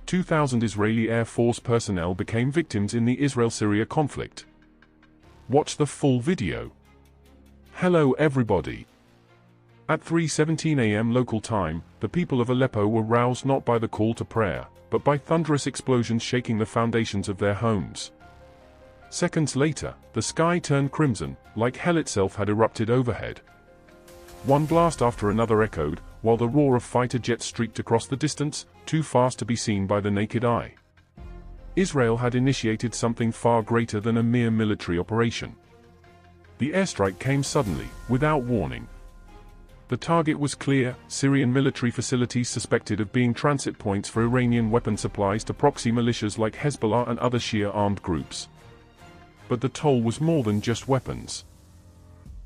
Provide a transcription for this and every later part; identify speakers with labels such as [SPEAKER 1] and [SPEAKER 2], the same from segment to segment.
[SPEAKER 1] 2,000 Israeli Air Force personnel became victims in the Israel-Syria conflict. Watch the full video. Hello everybody. At 3:17 a.m. local time, the people of Aleppo were roused not by the call to prayer, but by thunderous explosions shaking the foundations of their homes. Seconds later, the sky turned crimson, like hell itself had erupted overhead. One blast after another echoed, while the roar of fighter jets streaked across the distance, too fast to be seen by the naked eye. Israel had initiated something far greater than a mere military operation. The airstrike came suddenly, without warning. The target was clear: Syrian military facilities suspected of being transit points for Iranian weapon supplies to proxy militias like Hezbollah and other Shia armed groups. But the toll was more than just weapons.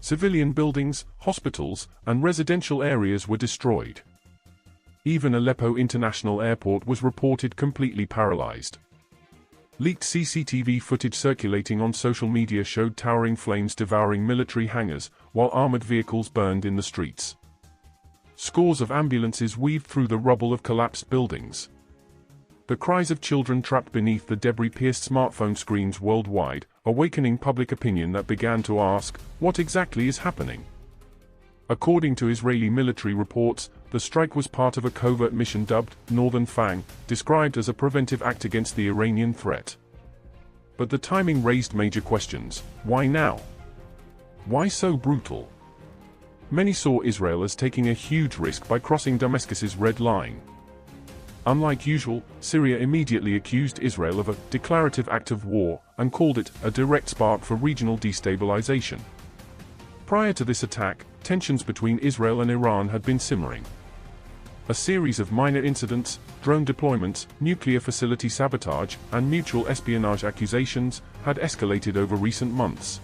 [SPEAKER 1] Civilian buildings, hospitals, and residential areas were destroyed. Even Aleppo International Airport was reported completely paralyzed. Leaked CCTV footage circulating on social media showed towering flames devouring military hangars, while armored vehicles burned in the streets. Scores of ambulances weaved through the rubble of collapsed buildings. The cries of children trapped beneath the debris-pierced smartphone screens worldwide, awakening public opinion that began to ask, what exactly is happening? According to Israeli military reports, the strike was part of a covert mission dubbed Northern Fang, described as a preventive act against the Iranian threat. But the timing raised major questions. Why now? Why so brutal? Many saw Israel as taking a huge risk by crossing Damascus's red line. Unlike usual, Syria immediately accused Israel of a declarative act of war and called it a direct spark for regional destabilization. Prior to this attack, tensions between Israel and Iran had been simmering. A series of minor incidents, drone deployments, nuclear facility sabotage, and mutual espionage accusations had escalated over recent months.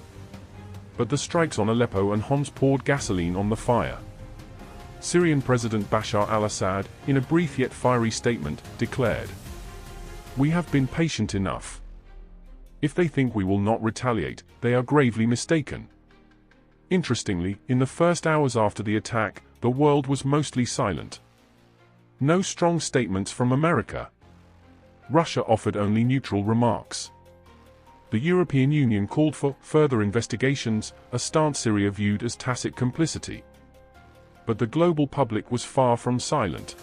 [SPEAKER 1] But the strikes on Aleppo and Homs poured gasoline on the fire. Syrian President Bashar al-Assad, in a brief yet fiery statement, declared, "We have been patient enough. If they think we will not retaliate, they are gravely mistaken." Interestingly, in the first hours after the attack, the world was mostly silent. No strong statements from America. Russia offered only neutral remarks. The European Union called for further investigations, a stance Syria viewed as tacit complicity. But the global public was far from silent.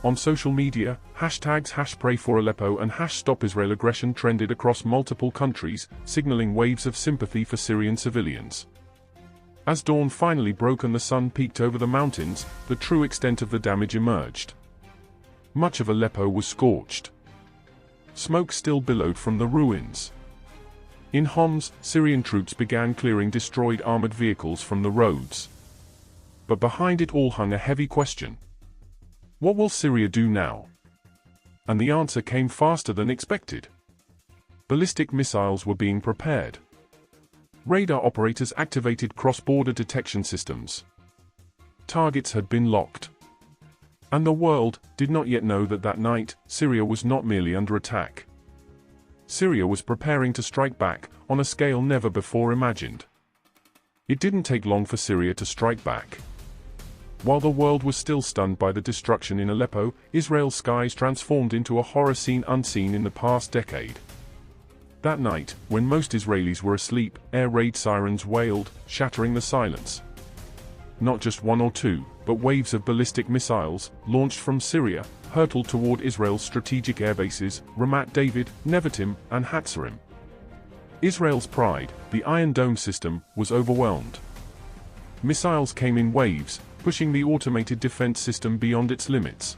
[SPEAKER 1] On social media, hashtags #PrayForAleppo and #StopIsraelAggression trended across multiple countries, signaling waves of sympathy for Syrian civilians. As dawn finally broke and the sun peeked over the mountains, the true extent of the damage emerged. Much of Aleppo was scorched. Smoke still billowed from the ruins. In Homs, Syrian troops began clearing destroyed armored vehicles from the roads. But behind it all hung a heavy question. What will Syria do now? And the answer came faster than expected. Ballistic missiles were being prepared. Radar operators activated cross-border detection systems. Targets had been locked. And the world did not yet know that that night, Syria was not merely under attack. Syria was preparing to strike back, on a scale never before imagined. It didn't take long for Syria to strike back. While the world was still stunned by the destruction in Aleppo, Israel's skies transformed into a horror scene unseen in the past decade. That night, when most Israelis were asleep, air raid sirens wailed, shattering the silence. Not just one or two, but waves of ballistic missiles, launched from Syria, hurtled toward Israel's strategic airbases, Ramat David, Nevatim, and Hatzarim. Israel's pride, the Iron Dome system, was overwhelmed. Missiles came in waves, pushing the automated defense system beyond its limits.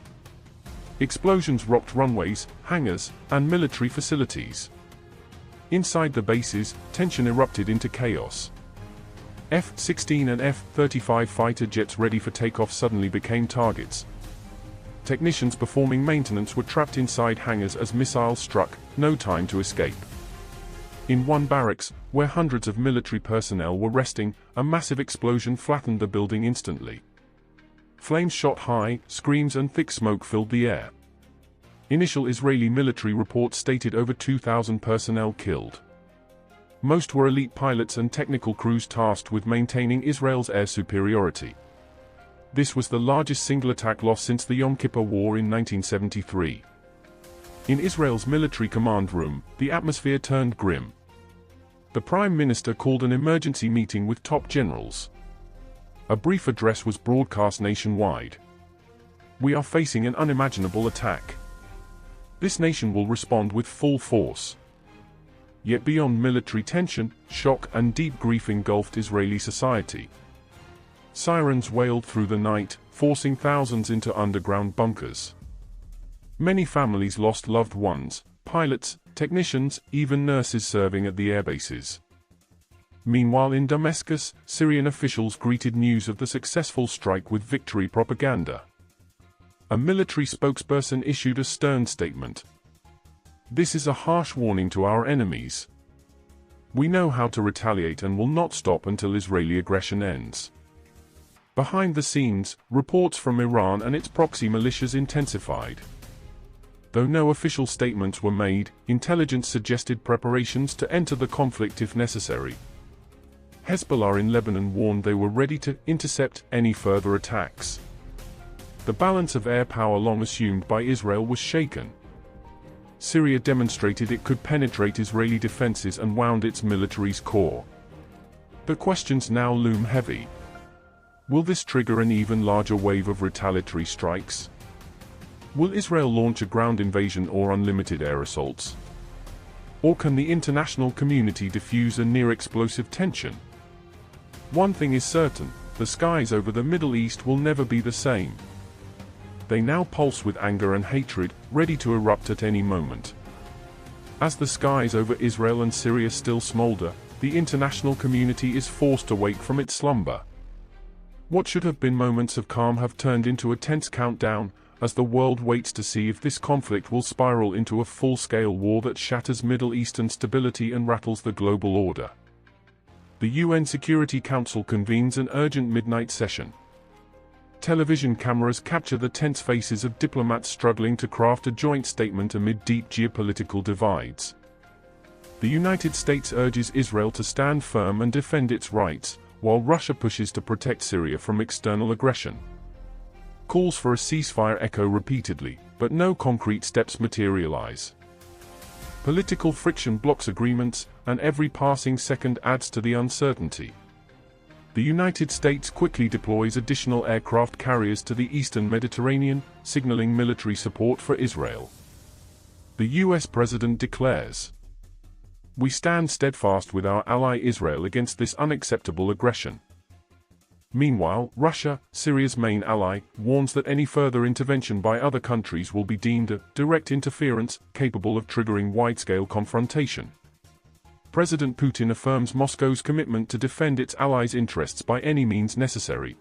[SPEAKER 1] Explosions rocked runways, hangars, and military facilities. Inside the bases, tension erupted into chaos. F-16 and F-35 fighter jets ready for takeoff suddenly became targets. Technicians performing maintenance were trapped inside hangars as missiles struck, no time to escape. In one barracks, where hundreds of military personnel were resting, a massive explosion flattened the building instantly. Flames shot high, screams and thick smoke filled the air. Initial Israeli military reports stated over 2,000 personnel killed. Most were elite pilots and technical crews tasked with maintaining Israel's air superiority. This was the largest single attack loss since the Yom Kippur War in 1973. In Israel's military command room, the atmosphere turned grim. The Prime Minister called an emergency meeting with top generals. A brief address was broadcast nationwide. "We are facing an unimaginable attack. This nation will respond with full force." Yet beyond military tension, shock and deep grief engulfed Israeli society. Sirens wailed through the night, forcing thousands into underground bunkers. Many families lost loved ones, pilots, technicians, even nurses serving at the airbases. Meanwhile in Damascus, Syrian officials greeted news of the successful strike with victory propaganda. A military spokesperson issued a stern statement. "This is a harsh warning to our enemies. We know how to retaliate and will not stop until Israeli aggression ends." Behind the scenes, reports from Iran and its proxy militias intensified. Though no official statements were made, intelligence suggested preparations to enter the conflict if necessary. Hezbollah in Lebanon warned they were ready to intercept any further attacks. The balance of air power long assumed by Israel was shaken. Syria demonstrated it could penetrate Israeli defenses and wound its military's core. The questions now loom heavy. Will this trigger an even larger wave of retaliatory strikes? Will Israel launch a ground invasion or unlimited air assaults? Or can the international community diffuse a near-explosive tension? One thing is certain, the skies over the Middle East will never be the same. They now pulse with anger and hatred, ready to erupt at any moment. As the skies over Israel and Syria still smolder, the international community is forced to wake from its slumber. What should have been moments of calm have turned into a tense countdown, as the world waits to see if this conflict will spiral into a full-scale war that shatters Middle Eastern stability and rattles the global order. The UN Security Council convenes an urgent midnight session. Television cameras capture the tense faces of diplomats struggling to craft a joint statement amid deep geopolitical divides. The United States urges Israel to stand firm and defend its rights, while Russia pushes to protect Syria from external aggression. Calls for a ceasefire echo repeatedly, but no concrete steps materialize. Political friction blocks agreements, and every passing second adds to the uncertainty. The United States quickly deploys additional aircraft carriers to the eastern Mediterranean, signaling military support for Israel. The US President declares, "We stand steadfast with our ally Israel against this unacceptable aggression." Meanwhile, Russia, Syria's main ally, warns that any further intervention by other countries will be deemed a direct interference, capable of triggering wide-scale confrontation. President Putin affirms Moscow's commitment to defend its allies' interests by any means necessary.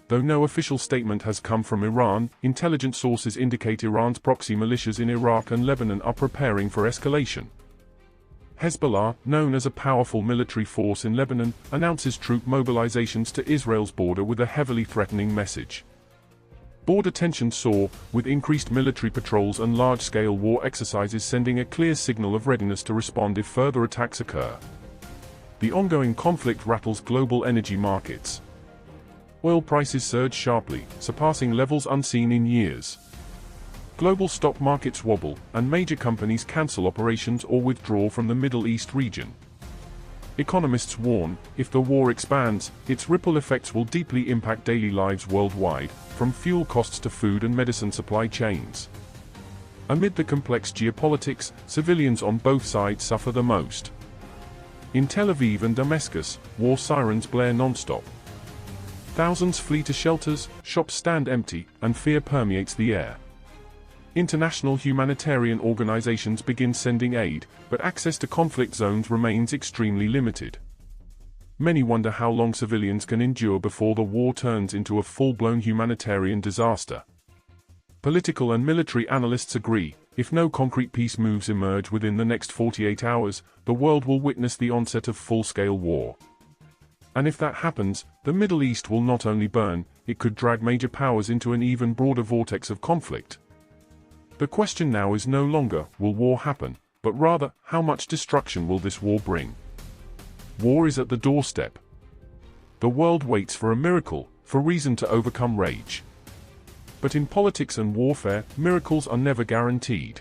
[SPEAKER 1] Though no official statement has come from Iran, intelligence sources indicate Iran's proxy militias in Iraq and Lebanon are preparing for escalation. Hezbollah, known as a powerful military force in Lebanon, announces troop mobilizations to Israel's border with a heavily threatening message. Border tensions soar, with increased military patrols and large-scale war exercises sending a clear signal of readiness to respond if further attacks occur. The ongoing conflict rattles global energy markets. Oil prices surge sharply, surpassing levels unseen in years. Global stock markets wobble, and major companies cancel operations or withdraw from the Middle East region. Economists warn, if the war expands, its ripple effects will deeply impact daily lives worldwide, from fuel costs to food and medicine supply chains. Amid the complex geopolitics, civilians on both sides suffer the most. In Tel Aviv and Damascus, war sirens blare non-stop. Thousands flee to shelters, shops stand empty, and fear permeates the air. International humanitarian organizations begin sending aid, but access to conflict zones remains extremely limited. Many wonder how long civilians can endure before the war turns into a full-blown humanitarian disaster. Political and military analysts agree, if no concrete peace moves emerge within the next 48 hours, the world will witness the onset of full-scale war. And if that happens, the Middle East will not only burn, it could drag major powers into an even broader vortex of conflict. The question now is no longer, will war happen, but rather, how much destruction will this war bring? War is at the doorstep. The world waits for a miracle, for reason to overcome rage. But in politics and warfare, miracles are never guaranteed.